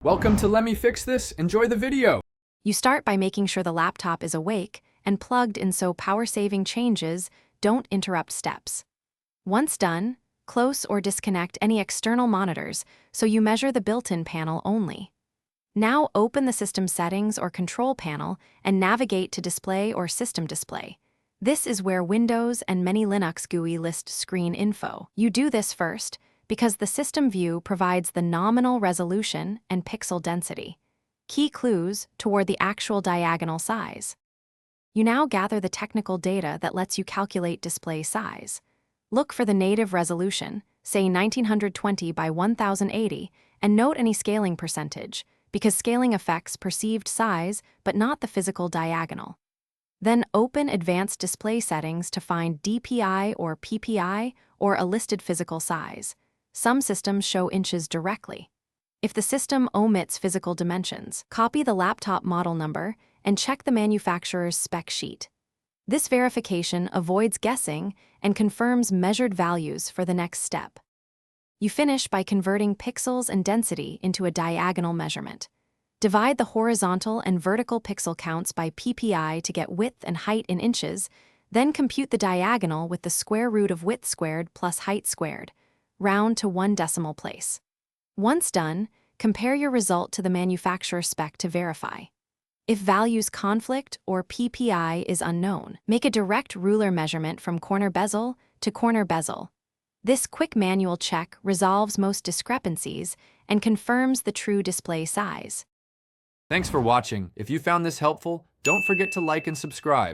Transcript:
Welcome to Let Me Fix This. Enjoy the video. You start by making sure the laptop is awake and plugged in so power-saving changes don't interrupt steps. Once done, close or disconnect any external monitors so you measure the built-in panel only. Now open the System Settings or Control panel and navigate to Display or System Display. This is where Windows and many Linux GUI list screen info. You do this first because the system view provides the nominal resolution and pixel density, key clues toward the actual diagonal size. You now gather the technical data that lets you calculate display size. Look for the native resolution, say 1920 by 1080, and note any scaling percentage, because scaling affects perceived size but not the physical diagonal. Then open Advanced Display Settings to find DPI or PPI or a listed physical size. Some systems show inches directly. If the system omits physical dimensions, copy the laptop model number and check the manufacturer's spec sheet. This verification avoids guessing and confirms measured values for the next step. You finish by converting pixels and density into a diagonal measurement. Divide the horizontal and vertical pixel counts by PPI to get width and height in inches, then compute the diagonal with the square root of width squared plus height squared. Round to 1 decimal place. Once done, compare your result to the manufacturer spec to verify. If values conflict or PPI is unknown, make a direct ruler measurement from corner bezel to corner bezel. This quick manual check resolves most discrepancies and confirms the true display size. Thanks for watching. If you found this helpful, don't forget to like and subscribe.